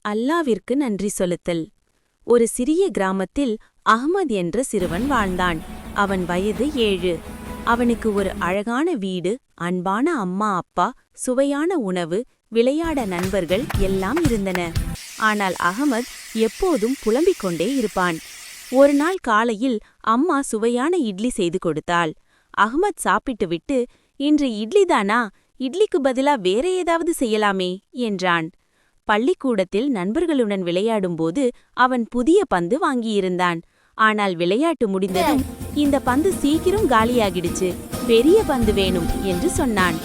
அல்லாவிற்கு நன்றி செலுத்தல். ஒரு சிறிய கிராமத்தில் அஹ்மத் என்ற சிறுவன் வாழ்ந்தான். அவன் வயது 7. அவனுக்கு ஒரு அழகான வீடு, அன்பான அம்மா அப்பா, சுவையான உணவு, விளையாட நண்பர்கள் எல்லாம் இருந்தன. ஆனால் அஹ்மத் எப்போதும் புலம்பிக் கொண்டே இருப்பான். ஒரு நாள் காலையில் அம்மா சுவையான இட்லி செய்து கொடுத்தாள். அஹ்மத் சாப்பிட்டுவிட்டு, இன்று இட்லிதானா, இட்லிக்கு பதிலா வேற ஏதாவது செய்யலாமே என்றான். பள்ளிக்கூடத்தில் நண்பர்களுடன் விளையாடும்போது அவன் புதிய பந்து வாங்கியிருந்தான். ஆனால் விளையாட்டு முடிந்ததும், இந்த பந்து சீக்கிரம் காலியாகிடுச்சு, பெரிய பந்து வேணும் என்று சொன்னான்.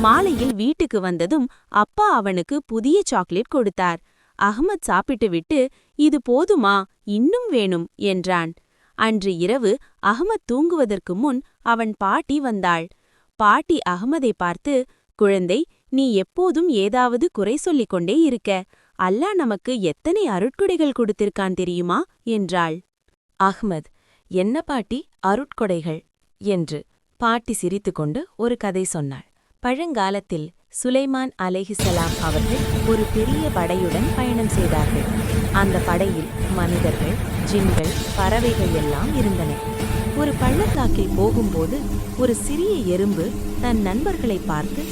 மாலையில் வீட்டுக்கு வந்ததும் அப்பா அவனுக்கு புதிய சாக்லேட் கொடுத்தார். அஹ்மத் சாப்பிட்டுவிட்டு, இது போதுமா, இன்னும் வேணும் என்றான். அன்று இரவு அஹ்மத் தூங்குவதற்கு முன் அவன் பாட்டி வந்தாள். பாட்டி அஹ்மதை பார்த்து, குழந்தை, நீ எப்போதும் ஏதாவது குறை சொல்லிக் கொண்டே இருக்க. அல்லாஹ் நமக்கு எத்தனை அருட்கொடைகள் கொடுத்திருக்கான் தெரியுமா என்றாள். அஹ்மத், என்ன பாட்டி அருட்கொடைகள் என்று பாட்டி சிரித்துக்கொண்டு ஒரு கதை சொன்னாள். பழங்காலத்தில் சுலைமான் அலைஹிஸ்ஸலாம் அவர்கள் ஒரு பெரிய படையுடன் பயணம் செய்தார்கள். அந்த படையில் மனிதர்கள், ஜின்கள், பறவைகள் எல்லாம் இருந்தன. ஒரு பள்ளத்தாக்கில் போகும்போது ஒரு சிறிய எறும்பு தன் நண்பர்களை பார்த்து,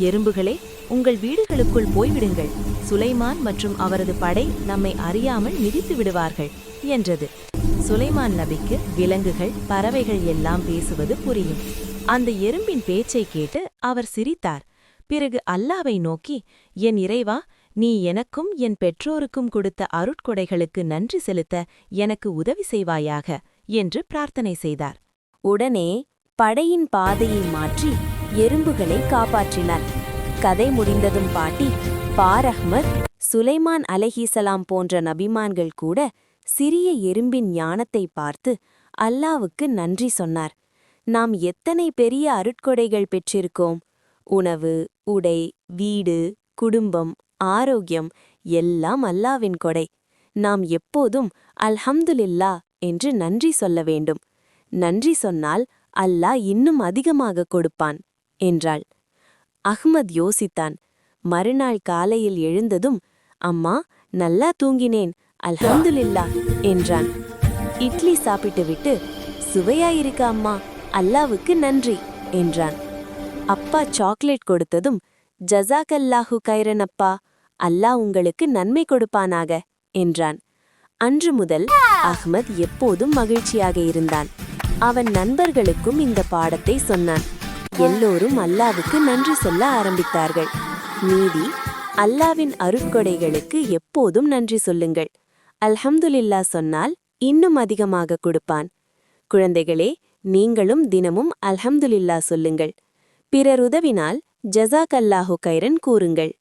எறும்புகளே, உங்கள் வீடுகளுக்குள் போய்விடுங்கள், சுலைமான் மற்றும் அவரது படை நம்மை அறியாமல் மிதித்து விடுவார்கள் என்றது. சுலைமான் நபிக்கு விலங்குகள், பறவைகள் எல்லாம் பேசுவது புரியும். அந்த எறும்பின் பேச்சை கேட்டு அவர் சிரித்தார். பிறகு அல்லாவை நோக்கி, என் இறைவா, நீ எனக்கும் என் பெற்றோருக்கும் கொடுத்த அருட்கொடைகளுக்கு நன்றி செலுத்த எனக்கு உதவி செய்வாயாக என்று பிரார்த்தனை செய்தார். உடனே படையின் பாதையை மாற்றி எறும்புகளை காப்பாற்றினார். கதை முடிந்ததும் பாட்டி, பார் அஹ்மத், சுலைமான் அலைஹிஸ்ஸலாம் போன்ற நபிமான்கள் கூட சிறிய எறும்பின் ஞானத்தை பார்த்து அல்லாவுக்கு நன்றி சொன்னார். நாம் எத்தனை பெரிய அருட்கொடைகள் பெற்றிருக்கோம். உணவு, உடை, வீடு, குடும்பம், ஆரோக்கியம் எல்லாம் அல்லாவின் கொடை. நாம் எப்போதும் அல்ஹம்துலில்லாஹ் என்று நன்றி சொல்ல வேண்டும். நன்றி சொன்னால் அல்லாஹ் இன்னும் அதிகமாக கொடுப்பான் என்றாள். அஹ்மத் யோசித்தான். மறுநாள் காலையில் எழுந்ததும், அம்மா, நல்லா தூங்கினேன், அல்ஹம்துலில்லாஹ் என்றான். இட்லி சாப்பிட்டுவிட்டு, சுவையாயிருக்க அம்மா, அல்லாவுக்கு நன்றி என்றான். அப்பா சாக்லேட் கொடுத்ததும், ஜஸாக்கல்லாஹு கைரன் அப்பா, அல்லாஹ் உங்களுக்கு நன்மை கொடுப்பானாக என்றான். அன்று முதல் அஹ்மத் எப்போதும் மகிழ்ச்சியாக இருந்தான். அவன் நண்பர்களுக்கும் இந்த பாடத்தை சொன்னான். எல்லோரும் அல்லாவுக்கு நன்றி சொல்ல ஆரம்பித்தார்கள். நீதி, அல்லாவின் அருட்கொடைகளுக்கு எப்போதும் நன்றி சொல்லுங்கள். அல்ஹம்துலில்லாஹ் சொன்னால் இன்னும் அதிகமாக கொடுப்பான். குழந்தைகளே, நீங்களும் தினமும் அல்ஹம்துலில்லாஹ் சொல்லுங்கள். பிறர் உதவினால் ஜஸாக்கல்லாஹு கைரன் கூறுங்கள்.